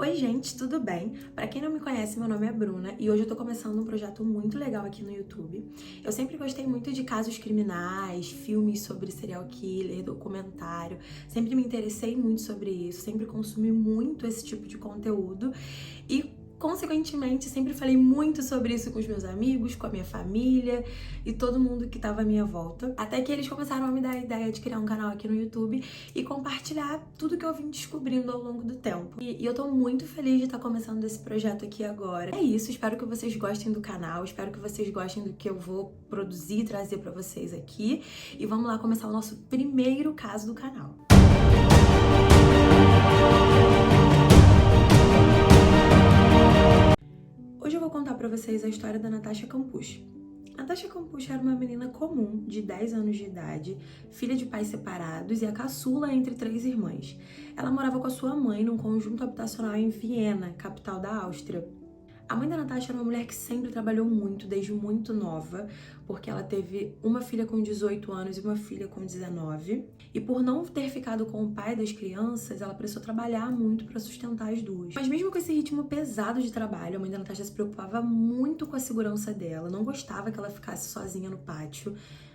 Oi gente, tudo bem? Pra quem não me conhece, meu nome é Bruna e hoje eu tô começando um projeto muito legal aqui no YouTube. Eu sempre gostei muito de casos criminais, filmes sobre serial killer, documentário, sempre me interessei muito sobre isso, sempre consumi muito esse tipo de conteúdo e consequentemente, sempre falei muito sobre isso com os meus amigos, com a minha família e todo mundo que estava à minha volta. Até que eles começaram a me dar a ideia de criar um canal aqui no YouTube e compartilhar tudo que eu vim descobrindo ao longo do tempo. E eu tô muito feliz de estar começando esse projeto aqui agora. É isso, espero que vocês gostem do canal, espero que vocês gostem do que eu vou produzir e trazer pra vocês aqui. E vamos lá começar o nosso primeiro caso do canal. Hoje eu vou contar pra vocês a história da Natasha Campuche. Natasha Campuche era uma menina comum, de 10 anos de idade, filha de pais separados e a caçula entre 3 irmãs. Ela morava com a sua mãe num conjunto habitacional em Viena, capital da Áustria. A mãe da Natasha era uma mulher que sempre trabalhou muito, desde muito nova, porque ela teve uma filha com 18 anos e uma filha com 19. E por não ter ficado com o pai das crianças, ela precisou trabalhar muito para sustentar as duas. Mas mesmo com esse ritmo pesado de trabalho, a mãe da Natasha se preocupava muito com a segurança dela, não gostava que ela ficasse sozinha no pátio,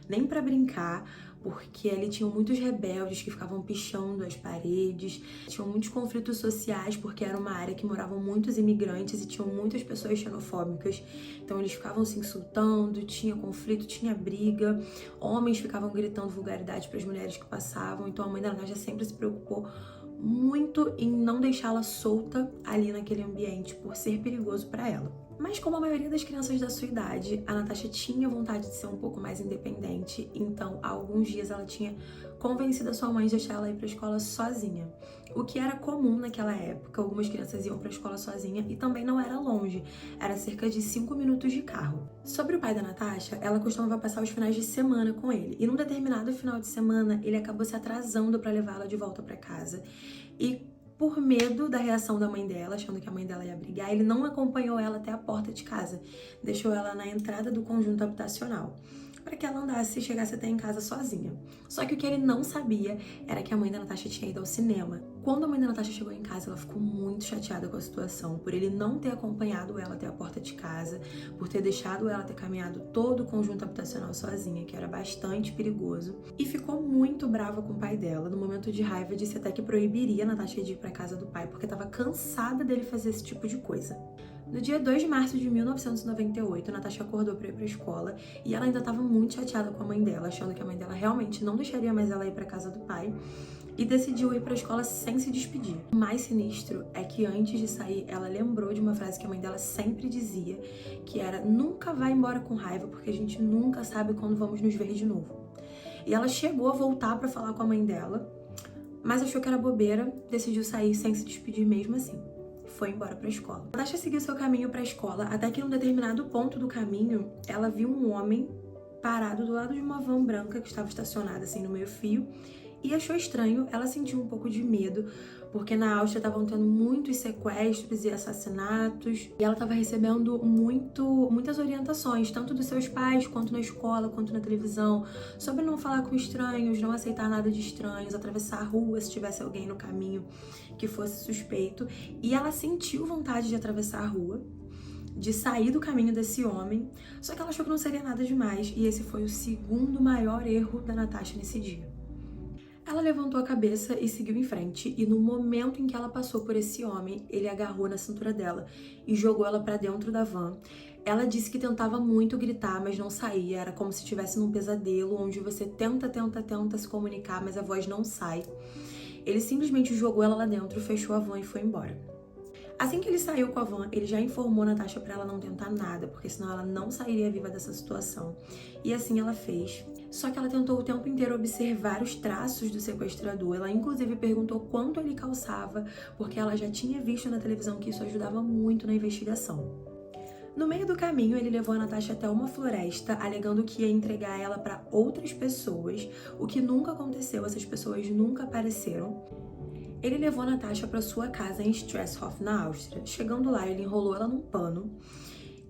nem para brincar, porque ali tinham muitos rebeldes que ficavam pichando as paredes, tinham muitos conflitos sociais, porque era uma área que moravam muitos imigrantes e tinham muitas pessoas xenofóbicas, então eles ficavam se insultando, tinha conflito, tinha briga, homens ficavam gritando vulgaridade para as mulheres que passavam, então a mãe da Natasha sempre se preocupou muito em não deixá-la solta ali naquele ambiente, por ser perigoso para ela. Mas como a maioria das crianças da sua idade, a Natasha tinha vontade de ser um pouco mais independente, então há alguns dias ela tinha convencido a sua mãe de deixar ela ir para a escola sozinha. O que era comum naquela época, algumas crianças iam para a escola sozinha e também não era longe, era cerca de 5 minutos de carro. Sobre o pai da Natasha, ela costumava passar os finais de semana com ele, e num determinado final de semana ele acabou se atrasando para levá-la de volta para casa. E por medo da reação da mãe dela, achando que a mãe dela ia brigar, ele não acompanhou ela até a porta de casa, deixou ela na entrada do conjunto habitacional, para que ela andasse e chegasse até em casa sozinha. Só que o que ele não sabia era que a mãe da Natasha tinha ido ao cinema. Quando a mãe da Natasha chegou em casa, ela ficou muito chateada com a situação, por ele não ter acompanhado ela até a porta de casa, por ter deixado ela ter caminhado todo o conjunto habitacional sozinha, que era bastante perigoso, e ficou muito brava com o pai dela. No momento de raiva, disse até que proibiria a Natasha de ir para casa do pai, porque estava cansada dele fazer esse tipo de coisa. No dia 2 de março de 1998, Natasha acordou para ir para a escola e ela ainda estava muito chateada com a mãe dela, achando que a mãe dela realmente não deixaria mais ela ir para casa do pai, e decidiu ir para a escola sem se despedir. O mais sinistro é que antes de sair, ela lembrou de uma frase que a mãe dela sempre dizia, que era: nunca vá embora com raiva, porque a gente nunca sabe quando vamos nos ver de novo. E ela chegou a voltar para falar com a mãe dela, mas achou que era bobeira, decidiu sair sem se despedir mesmo assim. Foi embora para a escola. Natasha seguiu seu caminho para a escola, até que num determinado ponto do caminho, ela viu um homem parado do lado de uma van branca que estava estacionada assim no meio-fio e achou estranho. Ela sentiu um pouco de medo, porque na Áustria estavam tendo muitos sequestros e assassinatos, e ela estava recebendo muitas orientações, tanto dos seus pais, quanto na escola, quanto na televisão, sobre não falar com estranhos, não aceitar nada de estranhos, atravessar a rua se tivesse alguém no caminho que fosse suspeito. E ela sentiu vontade de atravessar a rua, de sair do caminho desse homem, só que ela achou que não seria nada demais, e esse foi o segundo maior erro da Natasha nesse dia. Ela levantou a cabeça e seguiu em frente, e no momento em que ela passou por esse homem, ele agarrou na cintura dela e jogou ela para dentro da van. Ela disse que tentava muito gritar, mas não saía, era como se estivesse num pesadelo, onde você tenta se comunicar, mas a voz não sai. Ele simplesmente jogou ela lá dentro, fechou a van e foi embora. Assim que ele saiu com a van, ele já informou a Natasha para ela não tentar nada, porque senão ela não sairia viva dessa situação. E assim ela fez. Só que ela tentou o tempo inteiro observar os traços do sequestrador. Ela inclusive perguntou quanto ele calçava, porque ela já tinha visto na televisão que isso ajudava muito na investigação. No meio do caminho, ele levou a Natasha até uma floresta, alegando que ia entregar ela para outras pessoas, o que nunca aconteceu, essas pessoas nunca apareceram. Ele levou a Natasha para sua casa em Stresshof, na Áustria. Chegando lá, ele enrolou ela num pano,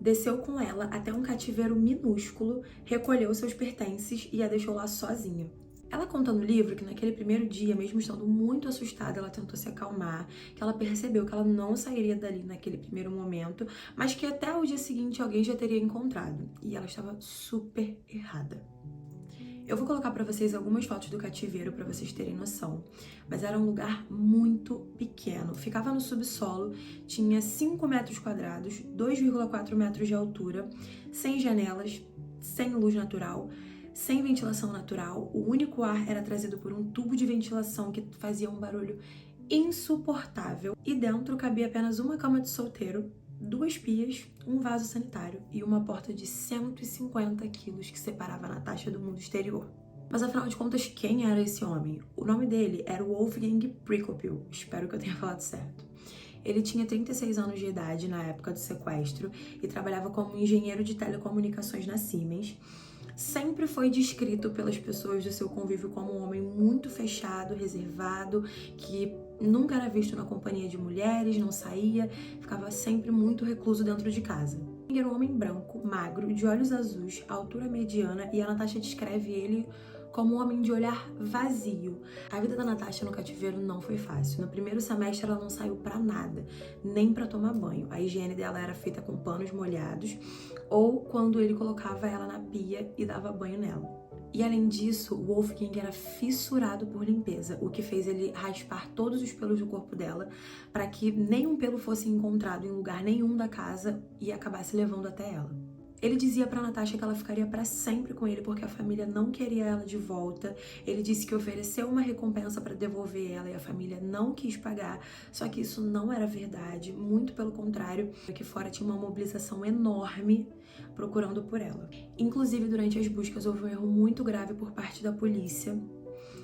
desceu com ela até um cativeiro minúsculo, recolheu seus pertences e a deixou lá sozinha. Ela conta no livro que naquele primeiro dia, mesmo estando muito assustada, ela tentou se acalmar, que ela percebeu que ela não sairia dali naquele primeiro momento, mas que até o dia seguinte alguém já teria encontrado. E ela estava super errada. Eu vou colocar pra vocês algumas fotos do cativeiro pra vocês terem noção, mas era um lugar muito pequeno. Ficava no subsolo, tinha 5 metros quadrados, 2,4 metros de altura, sem janelas, sem luz natural, sem ventilação natural. O único ar era trazido por um tubo de ventilação que fazia um barulho insuportável. E dentro cabia apenas uma cama de solteiro, 2 pias, um vaso sanitário e uma porta de 150 quilos que separava a Natasha do mundo exterior. Mas afinal de contas, quem era esse homem? O nome dele era Wolfgang Prikopil, espero que eu tenha falado certo. Ele tinha 36 anos de idade na época do sequestro e trabalhava como engenheiro de telecomunicações na Siemens. Sempre foi descrito pelas pessoas do seu convívio como um homem muito fechado, reservado, que nunca era visto na companhia de mulheres, não saía, ficava sempre muito recluso dentro de casa. Ele era um homem branco, magro, de olhos azuis, altura mediana, e a Natasha descreve ele como um homem de olhar vazio. A vida da Natasha no cativeiro não foi fácil. No primeiro semestre ela não saiu pra nada, nem pra tomar banho. A higiene dela era feita com panos molhados ou quando ele colocava ela na pia e dava banho nela. E além disso, o Wolfgang era fissurado por limpeza, o que fez ele raspar todos os pelos do corpo dela para que nenhum pelo fosse encontrado em lugar nenhum da casa e acabasse levando até ela. Ele dizia pra Natasha que ela ficaria pra sempre com ele porque a família não queria ela de volta. Ele disse que ofereceu uma recompensa pra devolver ela e a família não quis pagar. Só que isso não era verdade, muito pelo contrário. Aqui fora tinha uma mobilização enorme procurando por ela. Inclusive, durante as buscas houve um erro muito grave por parte da polícia,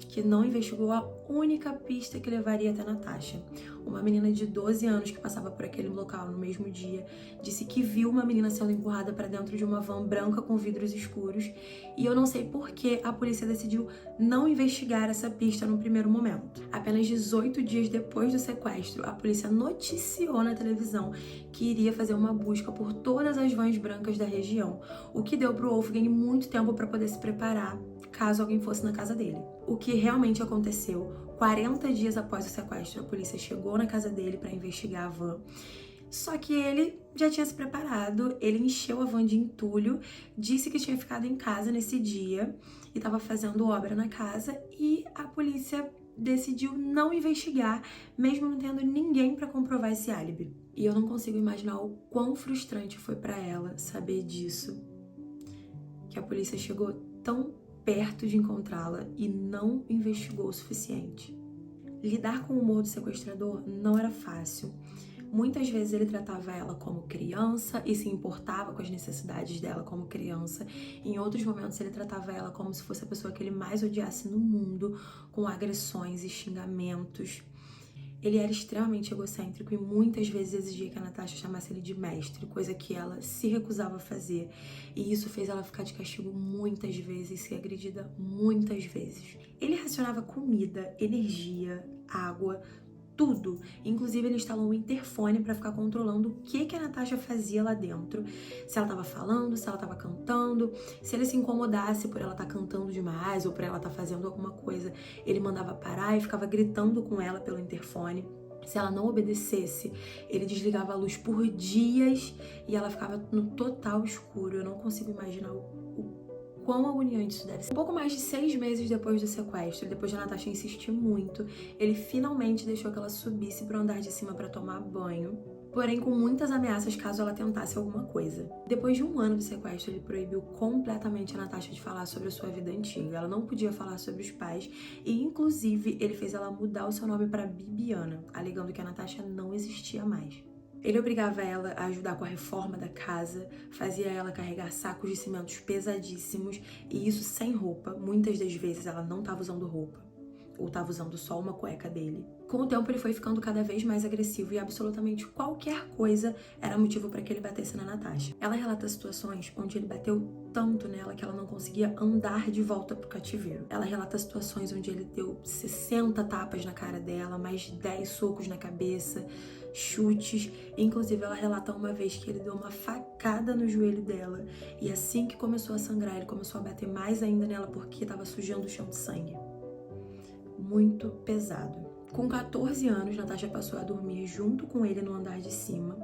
que não investigou a única pista que levaria até Natasha. Uma menina de 12 anos que passava por aquele local no mesmo dia disse que viu uma menina sendo empurrada para dentro de uma van branca com vidros escuros, e eu não sei por que a polícia decidiu não investigar essa pista no primeiro momento. Apenas 18 dias depois do sequestro, a polícia noticiou na televisão que iria fazer uma busca por todas as vans brancas da região, o que deu pro Wolfgang muito tempo para poder se preparar caso alguém fosse na casa dele. O que realmente aconteceu, 40 dias após o sequestro, a polícia chegou na casa dele para investigar a van. Só que ele já tinha se preparado, ele encheu a van de entulho, disse que tinha ficado em casa nesse dia e estava fazendo obra na casa, e a polícia decidiu não investigar, mesmo não tendo ninguém para comprovar esse álibi. E eu não consigo imaginar o quão frustrante foi para ela saber disso, que a polícia chegou tão perto de encontrá-la e não investigou o suficiente. Lidar com o humor do sequestrador não era fácil. Muitas vezes ele tratava ela como criança e se importava com as necessidades dela como criança. Em outros momentos ele tratava ela como se fosse a pessoa que ele mais odiasse no mundo, com agressões e xingamentos. Ele era extremamente egocêntrico e muitas vezes exigia que a Natasha chamasse ele de mestre, coisa que ela se recusava a fazer. E isso fez ela ficar de castigo muitas vezes e ser agredida muitas vezes. Ele racionava comida, energia, água, tudo. Inclusive, ele instalou um interfone para ficar controlando o que a Natasha fazia lá dentro. Se ela tava falando, se ela tava cantando, se ele se incomodasse por ela estar cantando demais ou por ela estar fazendo alguma coisa, ele mandava parar e ficava gritando com ela pelo interfone. Se ela não obedecesse, ele desligava a luz por dias e ela ficava no total escuro. Eu não consigo imaginar o quão agoniante isso deve ser. Um pouco mais de 6 meses depois do sequestro, depois de a Natasha insistir muito, ele finalmente deixou que ela subisse pro andar de cima para tomar banho, porém com muitas ameaças caso ela tentasse alguma coisa. Depois de 1 ano do sequestro, ele proibiu completamente a Natasha de falar sobre a sua vida antiga. Ela não podia falar sobre os pais e, inclusive, ele fez ela mudar o seu nome para Bibiana, alegando que a Natasha não existia mais. Ele obrigava ela a ajudar com a reforma da casa, fazia ela carregar sacos de cimentos pesadíssimos, e isso sem roupa. Muitas das vezes ela não estava usando roupa, ou estava usando só uma cueca dele. Com o tempo ele foi ficando cada vez mais agressivo e absolutamente qualquer coisa era motivo para que ele batesse na Natasha. Ela relata situações onde ele bateu tanto nela que ela não conseguia andar de volta pro cativeiro. Ela relata situações onde ele deu 60 tapas na cara dela, mais 10 socos na cabeça, chutes. Inclusive ela relata uma vez que ele deu uma facada no joelho dela, e assim que começou a sangrar, ele começou a bater mais ainda nela porque estava sujando o chão de sangue. muito pesado. Com 14 anos, Natasha passou a dormir junto com ele no andar de cima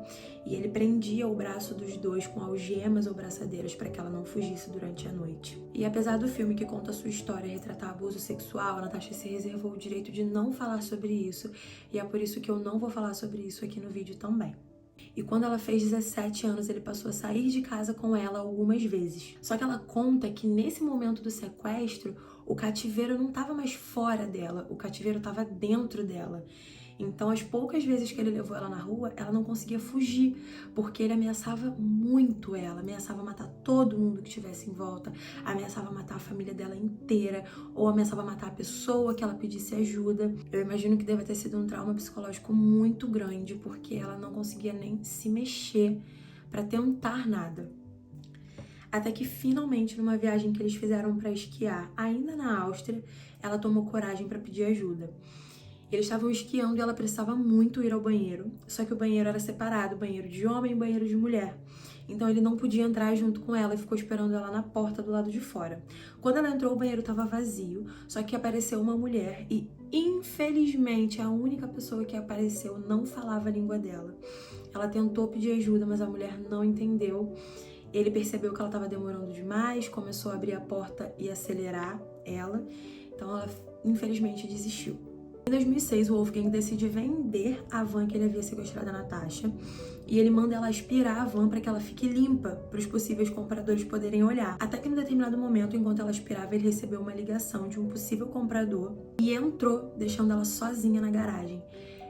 e ele prendia o braço dos dois com algemas ou braçadeiras para que ela não fugisse durante a noite. E apesar do filme que conta a sua história retratar abuso sexual, a Natasha se reservou o direito de não falar sobre isso e é por isso que eu não vou falar sobre isso aqui no vídeo também. E quando ela fez 17 anos, ele passou a sair de casa com ela algumas vezes. Só que ela conta que nesse momento do sequestro, o cativeiro não estava mais fora dela, o cativeiro estava dentro dela. Então, as poucas vezes que ele levou ela na rua, ela não conseguia fugir, porque ele ameaçava muito ela, ameaçava matar todo mundo que estivesse em volta, ameaçava matar a família dela inteira, ou ameaçava matar a pessoa que ela pedisse ajuda. Eu imagino que deve ter sido um trauma psicológico muito grande, porque ela não conseguia nem se mexer para tentar nada. Até que finalmente, numa viagem que eles fizeram para esquiar, ainda na Áustria, ela tomou coragem para pedir ajuda. Eles estavam esquiando e ela precisava muito ir ao banheiro, só que o banheiro era separado, banheiro de homem e banheiro de mulher. Então ele não podia entrar junto com ela e ficou esperando ela na porta do lado de fora. Quando ela entrou, o banheiro estava vazio, só que apareceu uma mulher e, infelizmente, a única pessoa que apareceu não falava a língua dela. Ela tentou pedir ajuda, mas a mulher não entendeu. Ele percebeu que ela estava demorando demais, começou a abrir a porta e acelerar ela, então ela, infelizmente, desistiu. Em 2006, o Wolfgang decide vender a van que ele havia sequestrado a Natasha e ele manda ela aspirar a van para que ela fique limpa para os possíveis compradores poderem olhar. Até que, em determinado momento, enquanto ela aspirava, ele recebeu uma ligação de um possível comprador e entrou, deixando ela sozinha na garagem.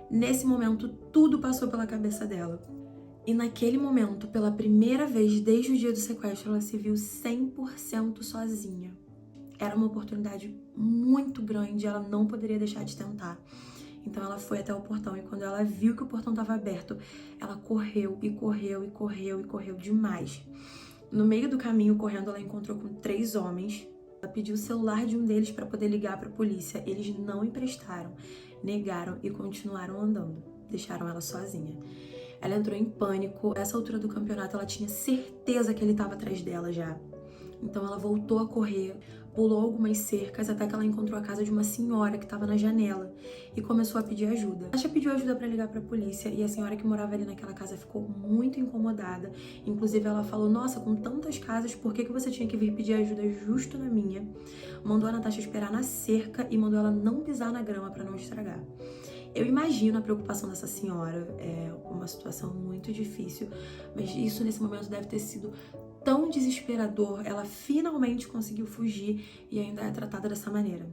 Nesse momento, tudo passou pela cabeça dela. E naquele momento, pela primeira vez desde o dia do sequestro, ela se viu 100% sozinha. Era uma oportunidade muito grande, ela não poderia deixar de tentar. Então ela foi até o portão e quando ela viu que o portão estava aberto, ela correu e correu e correu e correu demais. No meio do caminho, correndo, ela encontrou com 3 homens. Ela pediu o celular de um deles para poder ligar para a polícia. Eles não emprestaram, negaram e continuaram andando. Deixaram ela sozinha. Ela entrou em pânico. Nessa altura do campeonato, ela tinha certeza que ele estava atrás dela já. Então ela voltou a correr, pulou algumas cercas até que ela encontrou a casa de uma senhora que estava na janela e começou a pedir ajuda. Ela pediu ajuda para ligar para a polícia e a senhora que morava ali naquela casa ficou muito incomodada. Inclusive ela falou: "Nossa, com tantas casas, por que você tinha que vir pedir ajuda justo na minha?" Mandou a Natasha esperar na cerca e mandou ela não pisar na grama para não estragar. Eu imagino a preocupação dessa senhora, é uma situação muito difícil, mas isso nesse momento deve ter sido tão desesperador. Ela finalmente conseguiu fugir e ainda é tratada dessa maneira.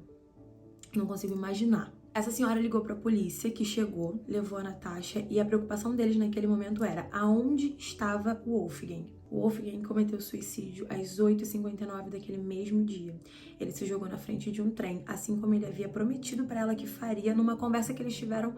Não consigo imaginar. Essa senhora ligou para a polícia, que chegou, levou a Natasha e a preocupação deles naquele momento era aonde estava o Wolfgang. O Wolfgang cometeu suicídio às 8h59 daquele mesmo dia. Ele se jogou na frente de um trem, assim como ele havia prometido para ela que faria numa conversa que eles tiveram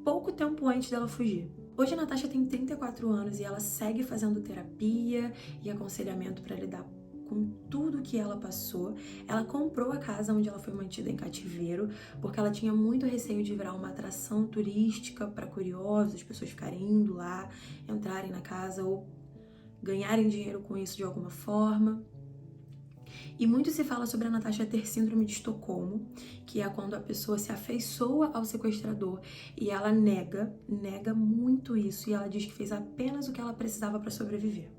pouco tempo antes dela fugir. Hoje a Natasha tem 34 anos e ela segue fazendo terapia e aconselhamento para lidar com tudo que ela passou. Ela comprou a casa onde ela foi mantida em cativeiro, porque ela tinha muito receio de virar uma atração turística para curiosos, as pessoas ficarem indo lá, entrarem na casa ou ganharem dinheiro com isso de alguma forma. E muito se fala sobre a Natasha ter síndrome de Estocolmo, que é quando a pessoa se afeiçoa ao sequestrador e ela nega muito isso, e ela diz que fez apenas o que ela precisava para sobreviver.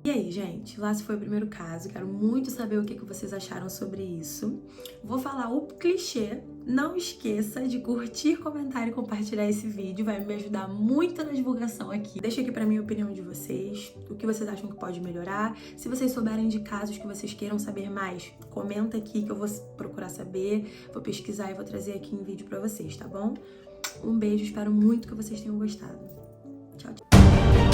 E aí, gente, lá se foi o primeiro caso. Quero muito saber o que vocês acharam sobre isso. Vou falar o clichê. Não esqueça de curtir, comentar e compartilhar esse vídeo. Vai me ajudar muito na divulgação aqui. Deixa aqui pra mim a opinião de vocês. O que vocês acham que pode melhorar. Se vocês souberem de casos que vocês queiram saber mais, comenta aqui que eu vou procurar saber. Vou pesquisar e vou trazer aqui em vídeo pra vocês, tá bom? Um beijo, espero muito que vocês tenham gostado. Tchau, tchau.